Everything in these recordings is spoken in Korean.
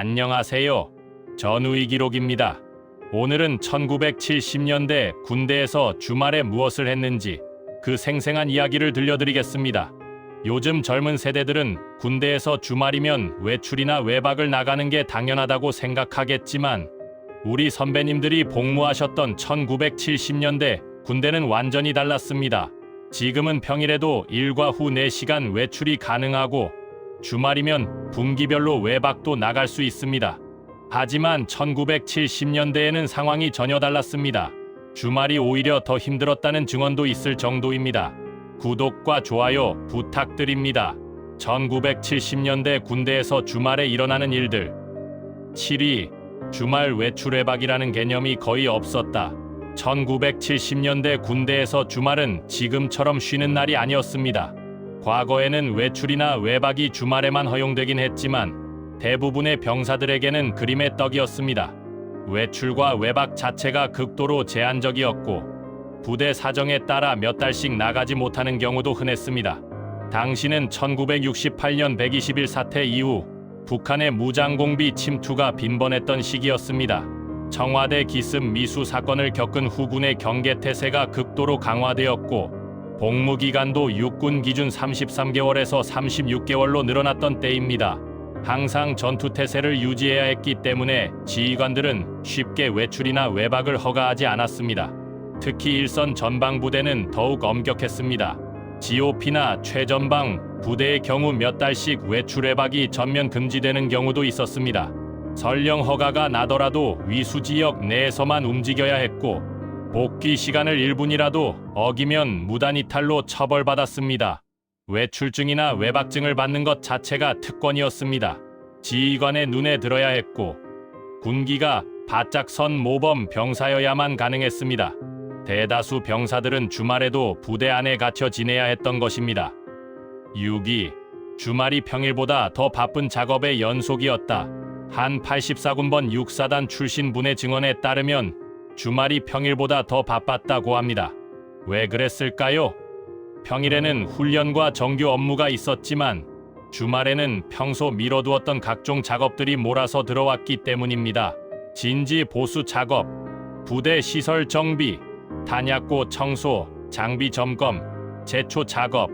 안녕하세요. 전우희 기록입니다. 오늘은 1970년대 군대에서 주말에 무엇을 했는지 그 생생한 이야기를 들려드리겠습니다. 요즘 젊은 세대들은 군대에서 주말이면 외출이나 외박을 나가는 게 당연하다고 생각하겠지만 우리 선배님들이 복무하셨던 1970년대 군대는 완전히 달랐습니다. 지금은 평일에도 일과 후 4시간 외출이 가능하고 주말이면 분기별로 외박도 나갈 수 있습니다. 하지만 1970년대에는 상황이 전혀 달랐습니다. 주말이 오히려 더 힘들었다는 증언도 있을 정도입니다. 구독과 좋아요 부탁드립니다. 1970년대 군대에서 주말에 일어나는 일들. 7위. 주말 외출 외박이라는 개념이 거의 없었다. 1970년대 군대에서 주말은 지금처럼 쉬는 날이 아니었습니다. 과거에는 외출이나 외박이 주말에만 허용되긴 했지만 대부분의 병사들에게는 그림의 떡이었습니다. 외출과 외박 자체가 극도로 제한적이었고 부대 사정에 따라 몇 달씩 나가지 못하는 경우도 흔했습니다. 당시는 1968년 120일 사태 이후 북한의 무장공비 침투가 빈번했던 시기였습니다. 청와대 기습 미수 사건을 겪은 후군의 경계태세가 극도로 강화되었고 복무기간도 육군 기준 33개월에서 36개월로 늘어났던 때입니다. 항상 전투태세를 유지해야 했기 때문에 지휘관들은 쉽게 외출이나 외박을 허가하지 않았습니다. 특히 일선 전방부대는 더욱 엄격했습니다. GOP나 최전방 부대의 경우 몇 달씩 외출 외박이 전면 금지되는 경우도 있었습니다. 설령 허가가 나더라도 위수지역 내에서만 움직여야 했고 복귀 시간을 1분이라도 어기면 무단 이탈로 처벌받았습니다. 외출증이나 외박증을 받는 것 자체가 특권이었습니다. 지휘관의 눈에 들어야 했고 군기가 바짝 선 모범 병사여야만 가능했습니다. 대다수 병사들은 주말에도 부대 안에 갇혀 지내야 했던 것입니다. 6위. 주말이 평일보다 더 바쁜 작업의 연속이었다. 한 84군번 6사단 출신 분의 증언에 따르면 주말이 평일보다 더 바빴다고 합니다. 왜 그랬을까요? 평일에는 훈련과 정규 업무가 있었지만 주말에는 평소 미뤄두었던 각종 작업들이 몰아서 들어왔기 때문입니다. 진지 보수 작업, 부대 시설 정비, 탄약고 청소, 장비 점검, 제초 작업,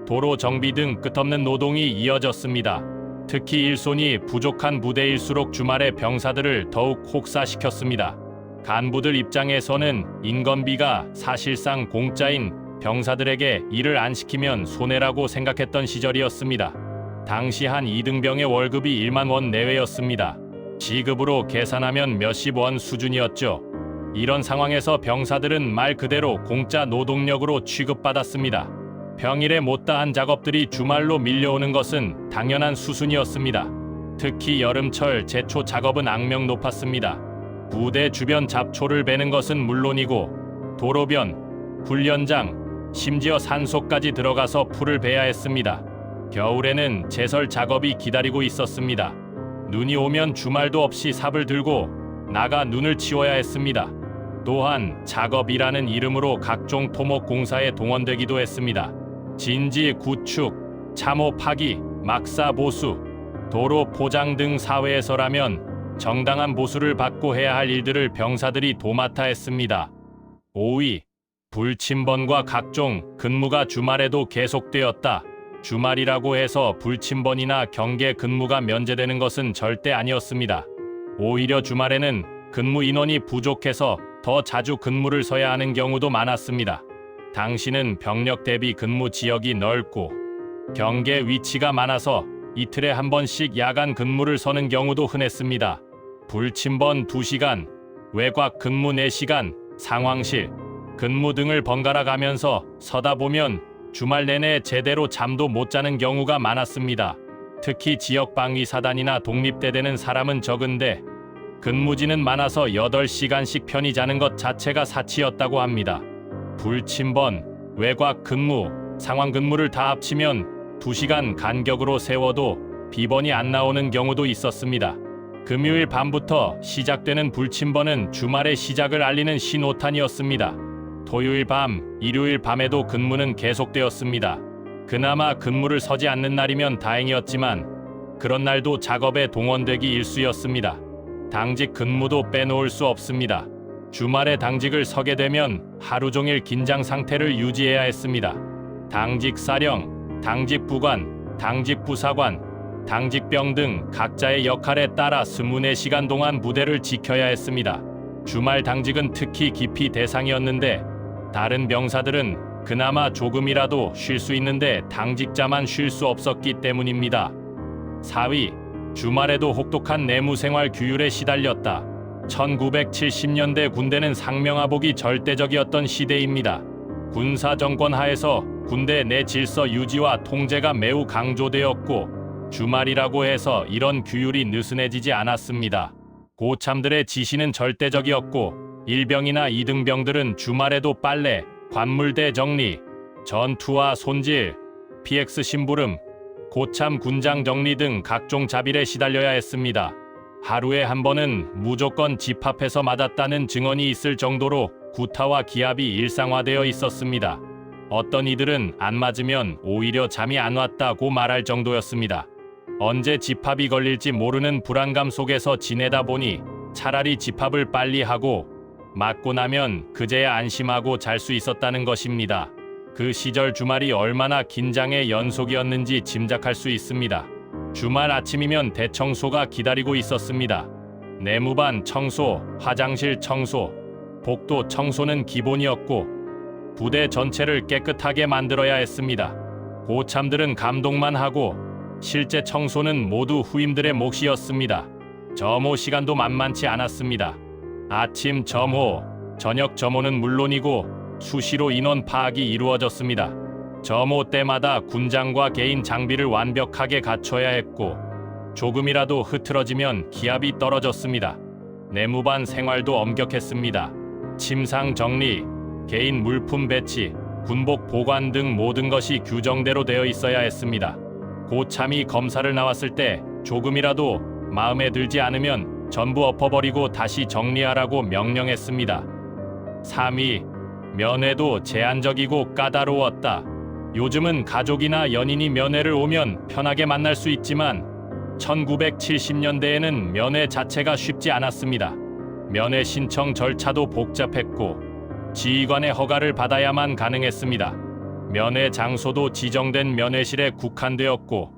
도로 정비 등 끝없는 노동이 이어졌습니다. 특히 일손이 부족한 부대일수록 주말에 병사들을 더욱 혹사시켰습니다. 간부들 입장에서는 인건비가 사실상 공짜인 병사들에게 일을 안 시키면 손해라고 생각했던 시절이었습니다. 당시 한 2등병의 월급이 1만 원 내외였습니다. 시급으로 계산하면 몇십 원 수준이었죠. 이런 상황에서 병사들은 말 그대로 공짜 노동력으로 취급받았습니다. 평일에 못다한 작업들이 주말로 밀려오는 것은 당연한 수순이었습니다. 특히 여름철 제초 작업은 악명 높았습니다. 부대 주변 잡초를 베는 것은 물론이고 도로변, 훈련장, 심지어 산속까지 들어가서 풀을 베야 했습니다. 겨울에는 제설 작업이 기다리고 있었습니다. 눈이 오면 주말도 없이 삽을 들고 나가 눈을 치워야 했습니다. 또한 작업이라는 이름으로 각종 토목 공사에 동원되기도 했습니다. 진지 구축, 참호 파기, 막사 보수, 도로 포장 등 사회에서라면 정당한 보수를 받고 해야 할 일들을 병사들이 도맡아 했습니다. 5위. 불침번과 각종 근무가 주말에도 계속되었다. 주말이라고 해서 불침번이나 경계 근무가 면제되는 것은 절대 아니었습니다. 오히려 주말에는 근무 인원이 부족해서 더 자주 근무를 서야 하는 경우도 많았습니다. 당시는 병력 대비 근무 지역이 넓고 경계 위치가 많아서 이틀에 한 번씩 야간 근무를 서는 경우도 흔했습니다. 불침번 2시간, 외곽 근무 4시간, 상황실, 근무 등을 번갈아 가면서 서다 보면 주말 내내 제대로 잠도 못 자는 경우가 많았습니다. 특히 지역 방위사단이나 독립대대는 사람은 적은데 근무지는 많아서 8시간씩 편히 자는 것 자체가 사치였다고 합니다. 불침번, 외곽 근무, 상황 근무를 다 합치면 2시간 간격으로 세워도 비번이 안 나오는 경우도 있었습니다. 금요일 밤부터 시작되는 불침번은 주말의 시작을 알리는 신호탄이었습니다. 토요일 밤, 일요일 밤에도 근무는 계속되었습니다. 그나마 근무를 서지 않는 날이면 다행이었지만 그런 날도 작업에 동원되기 일쑤였습니다. 당직 근무도 빼놓을 수 없습니다. 주말에 당직을 서게 되면 하루 종일 긴장 상태를 유지해야 했습니다. 당직 사령, 당직 부관, 당직 부사관, 당직병 등 각자의 역할에 따라 24시간 동안 무대를 지켜야 했습니다. 주말 당직은 특히 기피 대상이었는데 다른 병사들은 그나마 조금이라도 쉴 수 있는데 당직자만 쉴 수 없었기 때문입니다. 4위, 주말에도 혹독한 내무생활 규율에 시달렸다. 1970년대 군대는 상명하복이 절대적이었던 시대입니다. 군사정권 하에서 군대 내 질서 유지와 통제가 매우 강조되었고 주말이라고 해서 이런 규율이 느슨해지지 않았습니다. 고참들의 지시는 절대적이었고 일병이나 이등병들은 주말에도 빨래, 관물대 정리, 전투화 손질, PX 심부름, 고참 군장 정리 등 각종 자빌에 시달려야 했습니다. 하루에 한 번은 무조건 집합해서 맞았다는 증언이 있을 정도로 구타와 기합이 일상화되어 있었습니다. 어떤 이들은 안 맞으면 오히려 잠이 안 왔다고 말할 정도였습니다. 언제 집합이 걸릴지 모르는 불안감 속에서 지내다 보니 차라리 집합을 빨리 하고 맞고 나면 그제야 안심하고 잘 수 있었다는 것입니다. 그 시절 주말이 얼마나 긴장의 연속이었는지 짐작할 수 있습니다. 주말 아침이면 대청소가 기다리고 있었습니다. 내무반 청소, 화장실 청소, 복도 청소는 기본이었고 부대 전체를 깨끗하게 만들어야 했습니다. 고참들은 감독만 하고 실제 청소는 모두 후임들의 몫이었습니다. 점호 시간도 만만치 않았습니다. 아침 점호, 저녁 점호는 물론이고 수시로 인원 파악이 이루어졌습니다. 점호 때마다 군장과 개인 장비를 완벽하게 갖춰야 했고 조금이라도 흐트러지면 기압이 떨어졌습니다. 내무반 생활도 엄격했습니다. 침상 정리, 개인 물품 배치, 군복 보관 등 모든 것이 규정대로 되어 있어야 했습니다. 고참이 검사를 나왔을 때 조금이라도 마음에 들지 않으면 전부 엎어버리고 다시 정리하라고 명령했습니다. 3위, 면회도 제한적이고 까다로웠다. 요즘은 가족이나 연인이 면회를 오면 편하게 만날 수 있지만 1970년대에는 면회 자체가 쉽지 않았습니다. 면회 신청 절차도 복잡했고 지휘관의 허가를 받아야만 가능했습니다. 면회 장소도 지정된 면회실에 국한되었고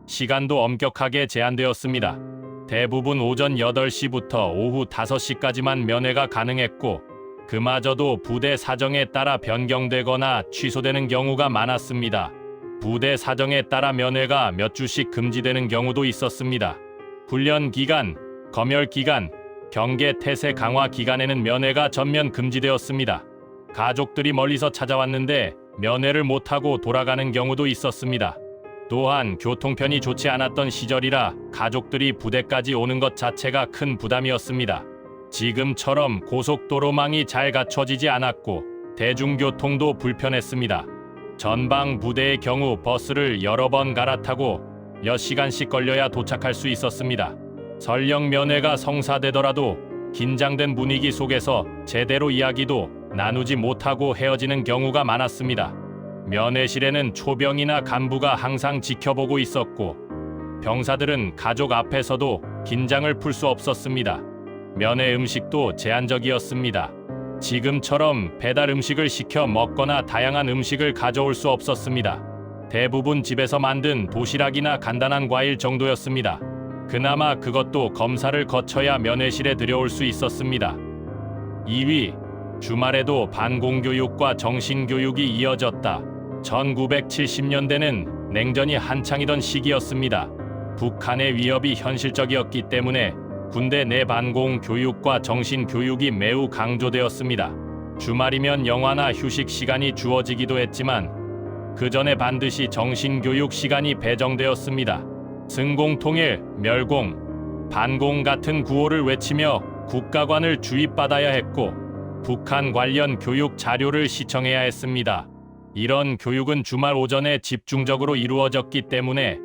시간도 엄격하게 제한되었습니다. 대부분 오전 8시부터 오후 5시까지만 면회가 가능했고 그마저도 부대 사정에 따라 변경되거나 취소되는 경우가 많았습니다. 부대 사정에 따라 면회가 몇 주씩 금지되는 경우도 있었습니다. 훈련 기간, 검열 기간, 경계 태세 강화 기간에는 면회가 전면 금지되었습니다. 가족들이 멀리서 찾아왔는데 면회를 못하고 돌아가는 경우도 있었습니다. 또한 교통편이 좋지 않았던 시절이라 가족들이 부대까지 오는 것 자체가 큰 부담이었습니다. 지금처럼 고속도로망이 잘 갖춰지지 않았고 대중교통도 불편했습니다. 전방 부대의 경우 버스를 여러 번 갈아타고 몇 시간씩 걸려야 도착할 수 있었습니다. 설령 면회가 성사되더라도 긴장된 분위기 속에서 제대로 이야기도 나누지 못하고 헤어지는 경우가 많았습니다. 면회실에는 초병이나 간부가 항상 지켜보고 있었고 병사들은 가족 앞에서도 긴장을 풀 수 없었습니다. 면회 음식도 제한적이었습니다. 지금처럼 배달 음식을 시켜 먹거나 다양한 음식을 가져올 수 없었습니다. 대부분 집에서 만든 도시락이나 간단한 과일 정도였습니다. 그나마 그것도 검사를 거쳐야 면회실에 들여올 수 있었습니다. 2위, 주말에도 반공교육과 정신교육이 이어졌다. 1970년대는 냉전이 한창이던 시기였습니다. 북한의 위협이 현실적이었기 때문에 군대 내 반공 교육과 정신 교육이 매우 강조되었습니다. 주말이면 영화나 휴식 시간이 주어지기도 했지만 그 전에 반드시 정신 교육 시간이 배정되었습니다. 승공통일, 멸공, 반공 같은 구호를 외치며 국가관을 주입받아야 했고 북한 관련 교육 자료를 시청해야 했습니다. 이런 교육은 주말 오전에 집중적으로 이루어졌기 때문에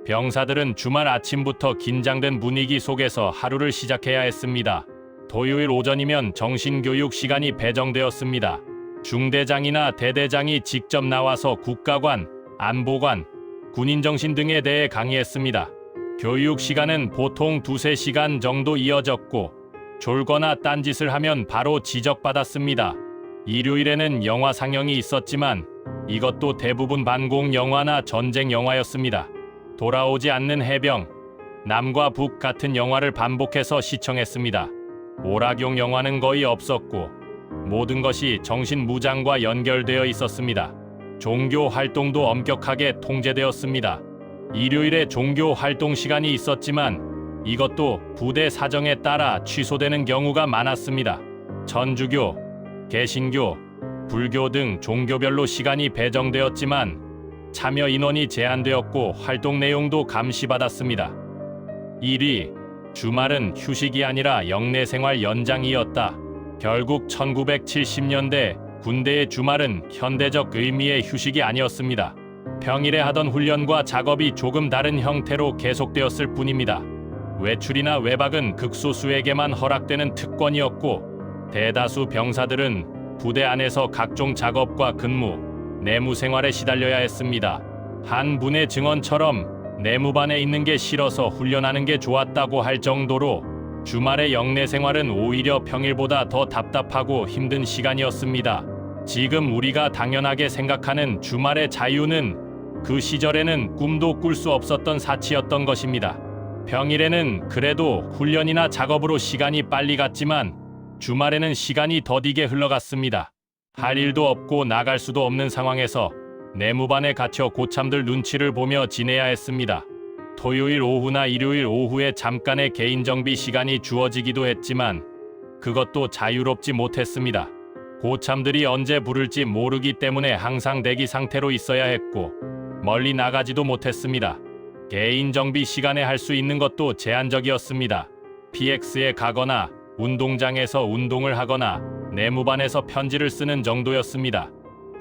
병사들은 주말 아침부터 긴장된 분위기 속에서 하루를 시작해야 했습니다. 토요일 오전이면 정신교육 시간이 배정되었습니다. 중대장이나 대대장이 직접 나와서 국가관, 안보관, 군인정신 등에 대해 강의했습니다. 교육 시간은 보통 2~3시간 정도 이어졌고 졸거나 딴짓을 하면 바로 지적받았습니다. 일요일에는 영화 상영이 있었지만 이것도 대부분 반공 영화나 전쟁 영화였습니다. 돌아오지 않는 해병, 남과 북 같은 영화를 반복해서 시청했습니다. 오락용 영화는 거의 없었고 모든 것이 정신무장과 연결되어 있었습니다. 종교 활동도 엄격하게 통제되었습니다. 일요일에 종교 활동 시간이 있었지만 이것도 부대 사정에 따라 취소되는 경우가 많았습니다. 천주교, 개신교, 불교 등 종교별로 시간이 배정되었지만 참여 인원이 제한되었고 활동 내용도 감시받았습니다. 1위, 주말은 휴식이 아니라 영내생활 연장이었다. 결국 1970년대 군대의 주말은 현대적 의미의 휴식이 아니었습니다. 평일에 하던 훈련과 작업이 조금 다른 형태로 계속되었을 뿐입니다. 외출이나 외박은 극소수에게만 허락되는 특권이었고 대다수 병사들은 부대 안에서 각종 작업과 근무, 내무 생활에 시달려야 했습니다. 한 분의 증언처럼 내무반에 있는 게 싫어서 훈련하는 게 좋았다고 할 정도로 주말의 영내 생활은 오히려 평일보다 더 답답하고 힘든 시간이었습니다. 지금 우리가 당연하게 생각하는 주말의 자유는 그 시절에는 꿈도 꿀 수 없었던 사치였던 것입니다. 평일에는 그래도 훈련이나 작업으로 시간이 빨리 갔지만 주말에는 시간이 더디게 흘러갔습니다. 할 일도 없고 나갈 수도 없는 상황에서 내무반에 갇혀 고참들 눈치를 보며 지내야 했습니다. 토요일 오후나 일요일 오후에 잠깐의 개인 정비 시간이 주어지기도 했지만 그것도 자유롭지 못했습니다. 고참들이 언제 부를지 모르기 때문에 항상 대기 상태로 있어야 했고 멀리 나가지도 못했습니다. 개인 정비 시간에 할 수 있는 것도 제한적이었습니다. PX에 가거나 운동장에서 운동을 하거나 내무반에서 편지를 쓰는 정도였습니다.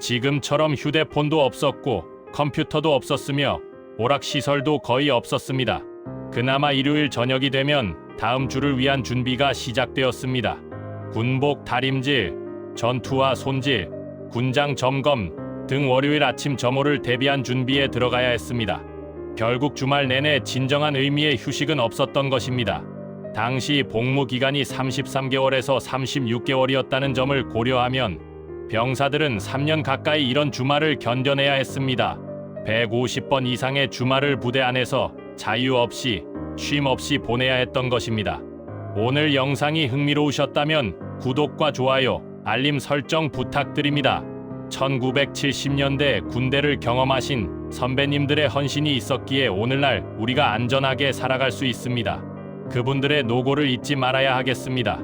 지금처럼 휴대폰도 없었고 컴퓨터도 없었으며 오락시설도 거의 없었습니다. 그나마 일요일 저녁이 되면 다음 주를 위한 준비가 시작되었습니다. 군복 다림질, 전투화 손질, 군장 점검 등 월요일 아침 점호를 대비한 준비에 들어가야 했습니다. 결국 주말 내내 진정한 의미의 휴식은 없었던 것입니다. 당시 복무 기간이 33개월에서 36개월이었다는 점을 고려하면 병사들은 3년 가까이 이런 주말을 견뎌내야 했습니다. 150번 이상의 주말을 부대 안에서 자유 없이 쉼 없이 보내야 했던 것입니다. 오늘 영상이 흥미로우셨다면 구독과 좋아요, 알림 설정 부탁드립니다. 1970년대 군대를 경험하신 선배님들의 헌신이 있었기에 오늘날 우리가 안전하게 살아갈 수 있습니다. 그분들의 노고를 잊지 말아야 하겠습니다.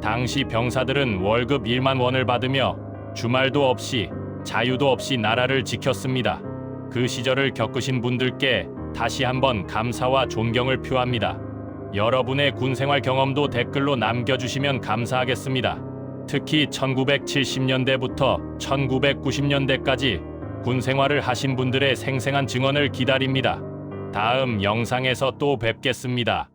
당시 병사들은 월급 1만 원을 받으며 주말도 없이 자유도 없이 나라를 지켰습니다. 그 시절을 겪으신 분들께 다시 한번 감사와 존경을 표합니다. 여러분의 군생활 경험도 댓글로 남겨주시면 감사하겠습니다. 특히 1970년대부터 1990년대까지 군생활을 하신 분들의 생생한 증언을 기다립니다. 다음 영상에서 또 뵙겠습니다.